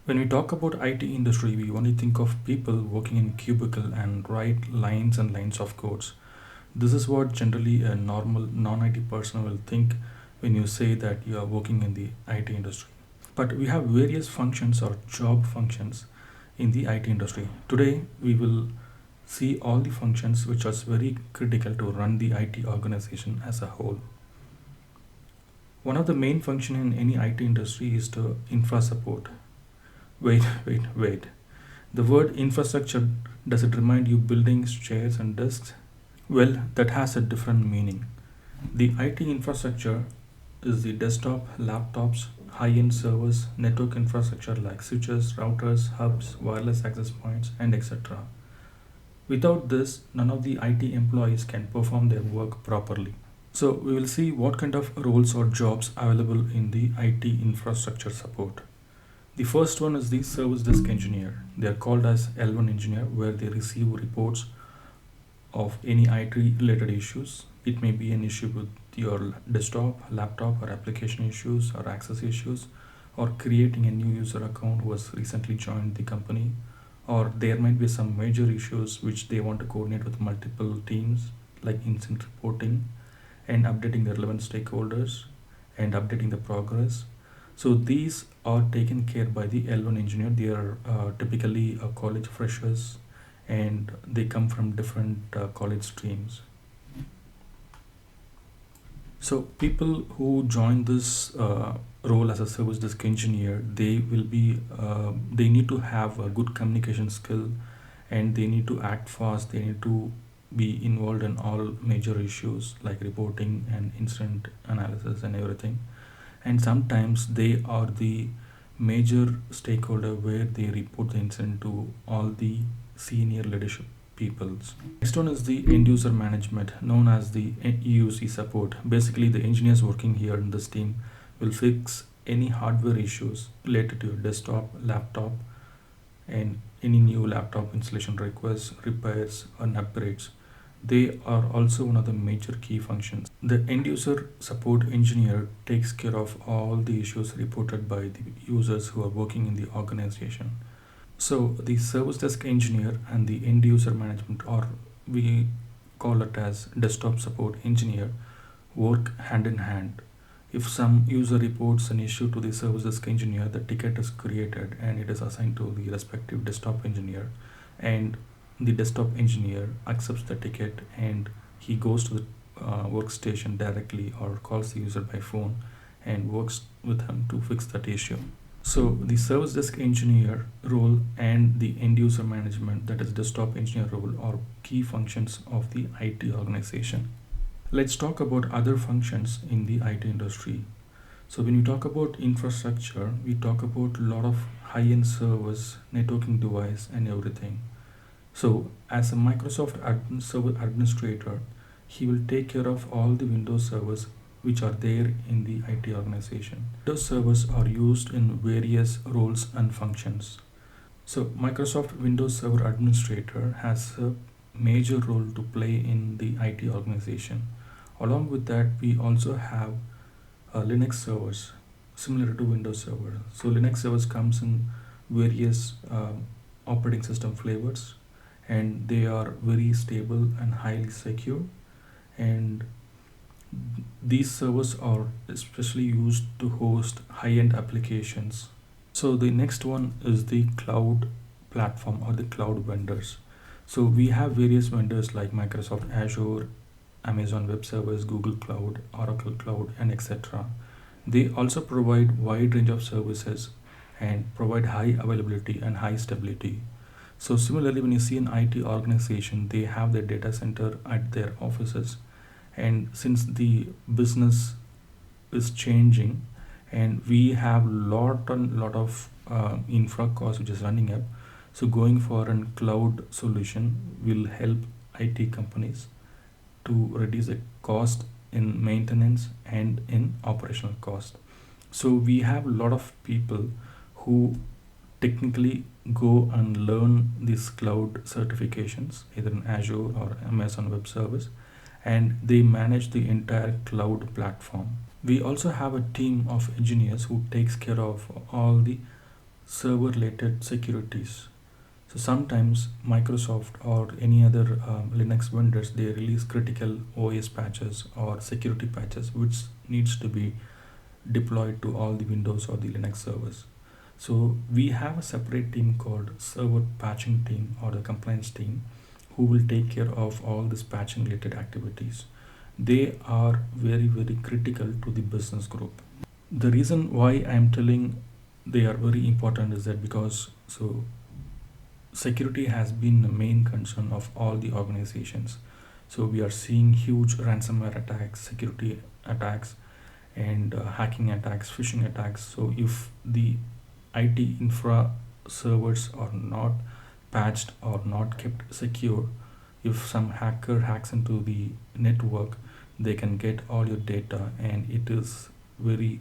When we talk about IT industry, we only think of people working in cubicle and write lines and lines of codes. This is what generally a normal non-IT person will think when you say that you are working in the IT industry. But we have various functions or job functions in the IT industry. Today, we will see all the functions which are very critical to run the IT organization as a whole. One of the main function in any IT industry is the infra support. Wait. The word infrastructure, does it remind you buildings, chairs, and desks? Well, that has a different meaning. The IT infrastructure is the desktop, laptops, high end servers, network infrastructure like switches, routers, hubs, wireless access points, and etc. Without this, none of the IT employees can perform their work properly. So, we will see what kind of roles or jobs available in the IT infrastructure support. The first one is the service desk engineer. They are called as L1 engineer, where they receive reports of any IT related issues. It may be an issue with your desktop, laptop, or application issues, or access issues, or creating a new user account who has recently joined the company, or there might be some major issues which they want to coordinate with multiple teams, like incident reporting and updating the relevant stakeholders and updating the progress. So these are taken care by the L1 engineer. They are typically college freshers and they come from different college streams. So people who join this role as a service desk engineer, they need to have a good communication skill and they need to act fast. They need to be involved in all major issues like reporting and incident analysis and everything. And sometimes they are the major stakeholder where they report the incident to all the senior leadership peoples. Next one is the end user management, known as the EUC support. Basically, the engineers working here in this team will fix any hardware issues related to your desktop, laptop, and any new laptop installation requests, repairs, and upgrades. They are also one of the major key functions. The end user support engineer takes care of all the issues reported by the users who are working in the organization. So the service desk engineer and the end user management, or we call it as desktop support engineer, work hand in hand. If some user reports an issue to the service desk engineer, the ticket is created and it is assigned to the respective desktop engineer, and the desktop engineer accepts the ticket and he goes to the workstation directly or calls the user by phone and works with him to fix that issue. So the service desk engineer role and the end user management, that is desktop engineer role, are key functions of the IT organization. Let's talk about other functions in the IT industry. So when we talk about infrastructure, we talk about a lot of high-end servers, networking device, and everything. So as a Microsoft server administrator, he will take care of all the Windows servers which are there in the IT organization. Those servers are used in various roles and functions. So Microsoft Windows Server Administrator has a major role to play in the IT organization. Along with that, we also have Linux servers similar to Windows Server. So Linux servers comes in various operating system flavors, and they are very stable and highly secure, and these servers are especially used to host high-end applications. So the next one is the cloud platform or the cloud vendors. So we have various vendors like Microsoft Azure, Amazon Web Service, Google Cloud, Oracle Cloud, and etc. They also provide wide range of services and provide high availability and high stability. So similarly, when you see an IT organization, they have their data center at their offices, and since the business is changing and we have lot of infra cost which is running up, so going for a cloud solution will help IT companies to reduce the cost in maintenance and in operational cost. So we have a lot of people who technically go and learn these cloud certifications either in Azure or Amazon Web Service, and they manage the entire cloud platform. We also have a team of engineers who takes care of all the server related securities. So sometimes Microsoft or any other Linux vendors, they release critical OS patches or security patches which needs to be deployed to all the Windows or the Linux servers. So we have a separate team called server patching team or the compliance team who will take care of all this patching related activities. They are very critical to the business group. The reason why I am telling they are very important is that because security has been the main concern of all the organizations. So we are seeing huge ransomware attacks, security attacks, and hacking attacks, phishing attacks. So if the IT infra servers are not patched or not kept secure, if some hacker hacks into the network, they can get all your data, and it is very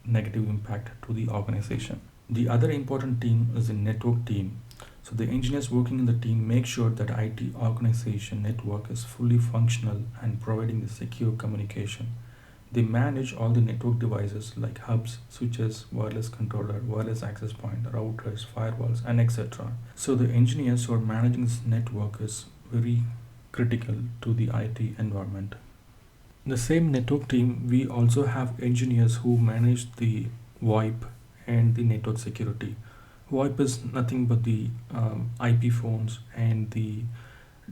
negative impact to the organization. The other important team is the network team. So the engineers working in the team make sure that IT organization network is fully functional and providing the secure communication. They manage all the network devices like hubs, switches, wireless controller, wireless access point, routers, firewalls, and etc. So the engineers who are managing this network is very critical to the IT environment. In the same network team, we also have engineers who manage the VoIP and the network security. VoIP is nothing but the IP phones and the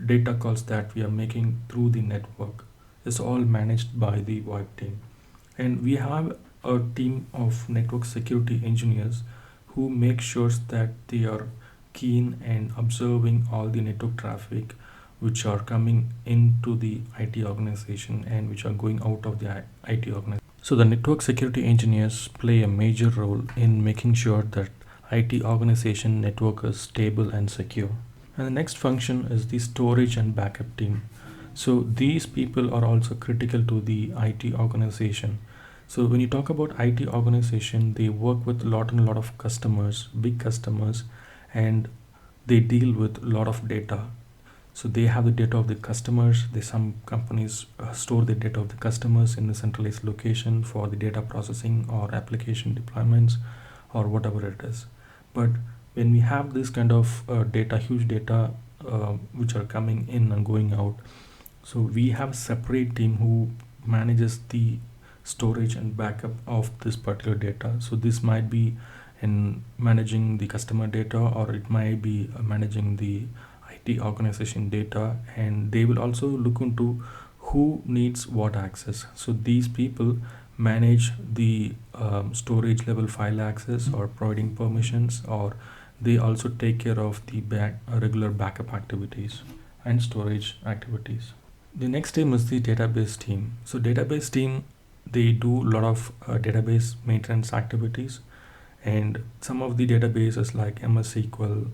data calls that we are making through the network. It's all managed by the VoIP team. And we have a team of network security engineers who make sure that they are keen and observing all the network traffic which are coming into the IT organization and which are going out of the IT organization. So the network security engineers play a major role in making sure that IT organization network is stable and secure. And the next function is the storage and backup team. So these people are also critical to the IT organization. So when you talk about IT organization, they work with a lot and a lot of customers, big customers, and they deal with a lot of data. So they have the data of the customers. Some companies store the data of the customers in a centralized location for the data processing or application deployments or whatever it is. But when we have this kind of data, huge data which are coming in and going out, so we have a separate team who manages the storage and backup of this particular data. So this might be in managing the customer data, or it might be managing the IT organization data, and they will also look into who needs what access. So these people manage the storage level file access or providing permissions, or they also take care of the regular backup activities and storage activities. The next team is the database team. So database team, they do a lot of database maintenance activities, and some of the databases like MS SQL,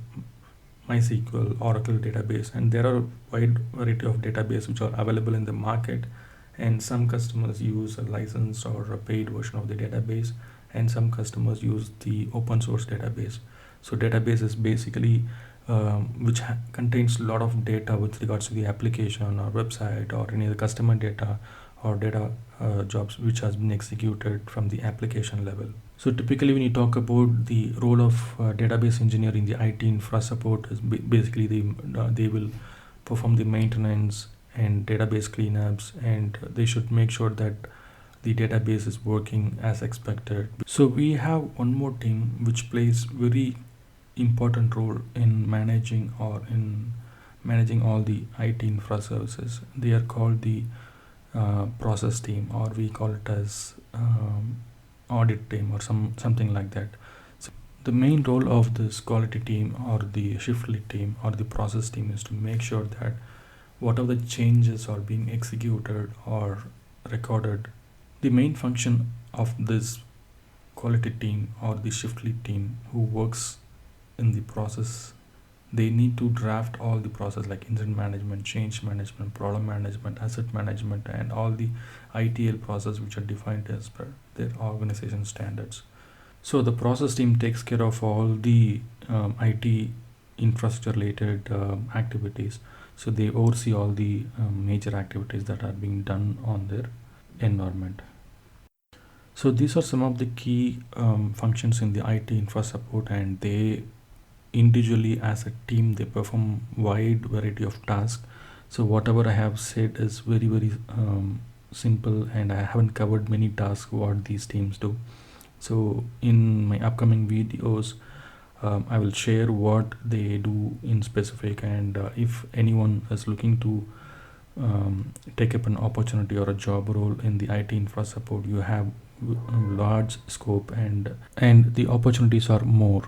MySQL, Oracle database, and there are a wide variety of database which are available in the market, and some customers use a licensed or a paid version of the database, and some customers use the open source database. So database is basically which contains a lot of data with regards to the application or website or any other customer data or data jobs which has been executed from the application level. So typically when you talk about the role of database engineer in the IT infra support is basically they will perform the maintenance and database cleanups, and they should make sure that the database is working as expected. So we have one more team which plays very important role in managing all the IT infra services. They are called the process team, or we call it as audit team or something like that. So the main role of this quality team or the shift lead team or the process team is to make sure that whatever the changes are being executed or recorded. The main function of this quality team or the shift lead team who works in the process, they need to draft all the process like incident management, change management, problem management, asset management, and all the ITL process which are defined as per their organization standards. So the process team takes care of all the IT infrastructure related activities. So they oversee all the major activities that are being done on their environment. So these are some of the key functions in the IT infra support, and they individually as a team they perform wide variety of tasks. So whatever I have said is very simple, and I haven't covered many tasks what these teams do. So in my upcoming videos, I will share what they do in specific, and if anyone is looking to take up an opportunity or a job role in the IT infra support, you have large scope, and the opportunities are more.